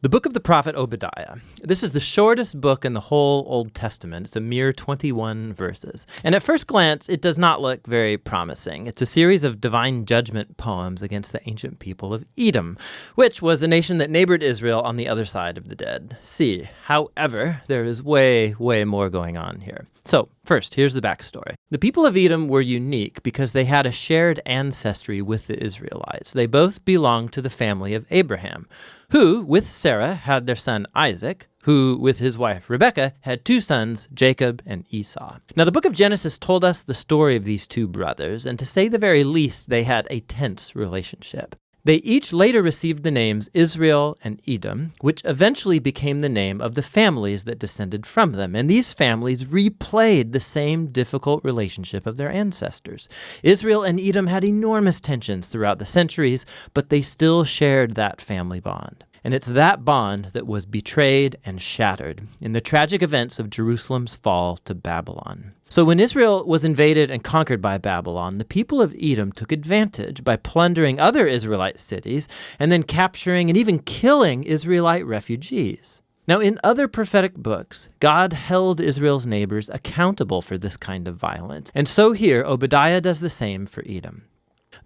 The book of the prophet Obadiah. This is the shortest book in the whole Old Testament. It's a mere 21 verses. And at first glance, it does not look very promising. It's a series of divine judgment poems against the ancient people of Edom, which was a nation that neighbored Israel on the other side of the Dead Sea. However, there is way more going on here. So, first, here's the backstory. The people of Edom were unique because they had a shared ancestry with the Israelites. They both belonged to the family of Abraham, who, with Sarah, had their son Isaac, who, with his wife Rebekah, had two sons, Jacob and Esau. Now, the book of Genesis told us the story of these two brothers, and to say the very least, they had a tense relationship. They each later received the names Israel and Edom, which eventually became the name of the families that descended from them. And these families replayed the same difficult relationship of their ancestors. Israel and Edom had enormous tensions throughout the centuries, but they still shared that family bond. And it's that bond that was betrayed and shattered in the tragic events of Jerusalem's fall to Babylon. So when Israel was invaded and conquered by Babylon, the people of Edom took advantage by plundering other Israelite cities and then capturing and even killing Israelite refugees. Now, in other prophetic books, God held Israel's neighbors accountable for this kind of violence. And so here, Obadiah does the same for Edom.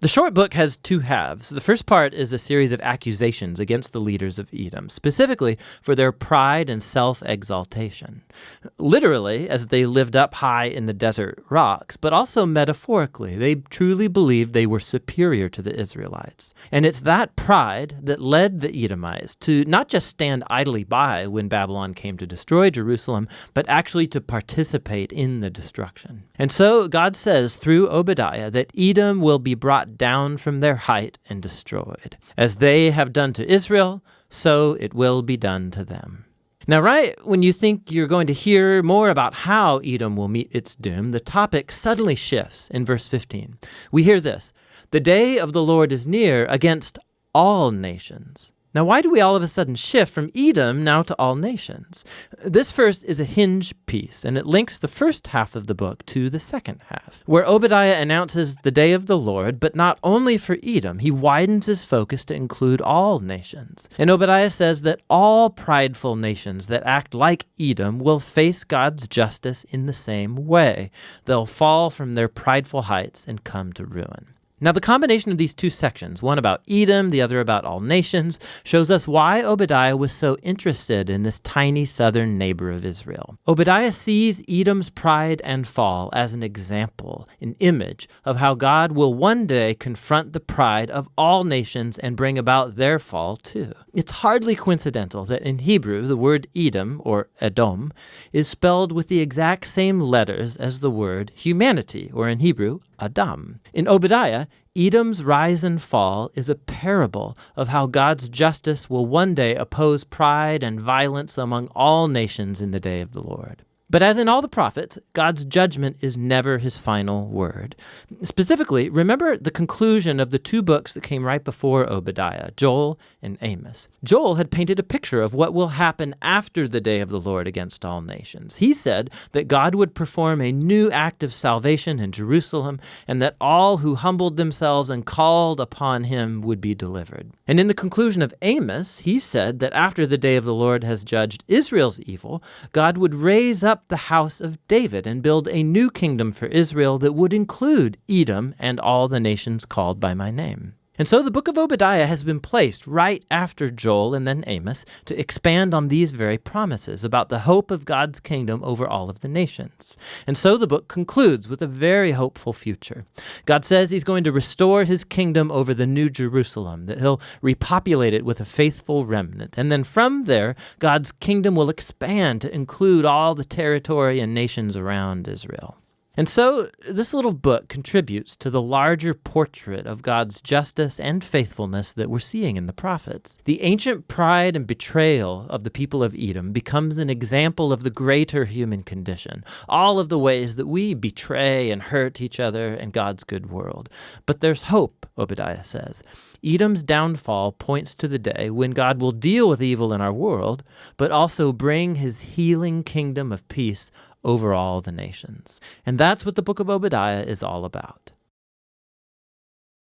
The short book has two halves. The first part is a series of accusations against the leaders of Edom, specifically for their pride and self-exaltation. Literally, as they lived up high in the desert rocks, but also metaphorically, they truly believed they were superior to the Israelites. And it's that pride that led the Edomites to not just stand idly by when Babylon came to destroy Jerusalem, but actually to participate in the destruction. And so God says through Obadiah that Edom will be brought down from their height and destroyed. As they have done to Israel, so it will be done to them. Now, right when you think you're going to hear more about how Edom will meet its doom, the topic suddenly shifts in verse 15. We hear this: "The day of the Lord is near against all nations." Now, why do we all of a sudden shift from Edom now to all nations? This first is a hinge piece, and it links the first half of the book to the second half, where Obadiah announces the day of the Lord, but not only for Edom. He widens his focus to include all nations. And Obadiah says that all prideful nations that act like Edom will face God's justice in the same way. They'll fall from their prideful heights and come to ruin. Now, the combination of these two sections, one about Edom, the other about all nations, shows us why Obadiah was so interested in this tiny southern neighbor of Israel. Obadiah sees Edom's pride and fall as an example, an image of how God will one day confront the pride of all nations and bring about their fall too. It's hardly coincidental that in Hebrew, the word Edom, or Edom, is spelled with the exact same letters as the word humanity, or in Hebrew, Adam. In Obadiah, Edom's rise and fall is a parable of how God's justice will one day oppose pride and violence among all nations in the day of the Lord. But as in all the prophets, God's judgment is never his final word. Specifically, remember the conclusion of the two books that came right before Obadiah, Joel and Amos. Joel had painted a picture of what will happen after the day of the Lord against all nations. He said that God would perform a new act of salvation in Jerusalem, and that all who humbled themselves and called upon him would be delivered. And in the conclusion of Amos, he said that after the day of the Lord has judged Israel's evil, God would raise up the house of David and build a new kingdom for Israel that would include Edom and all the nations called by my name. And so the book of Obadiah has been placed right after Joel and then Amos to expand on these very promises about the hope of God's kingdom over all of the nations. And so the book concludes with a very hopeful future. God says he's going to restore his kingdom over the new Jerusalem, that he'll repopulate it with a faithful remnant. And then from there, God's kingdom will expand to include all the territory and nations around Israel. And so this little book contributes to the larger portrait of God's justice and faithfulness that we're seeing in the prophets. The ancient pride and betrayal of the people of Edom becomes an example of the greater human condition, all of the ways that we betray and hurt each other in God's good world. But there's hope, Obadiah says. Edom's downfall points to the day when God will deal with evil in our world, but also bring his healing kingdom of peace over all the nations. And that's what the book of Obadiah is all about.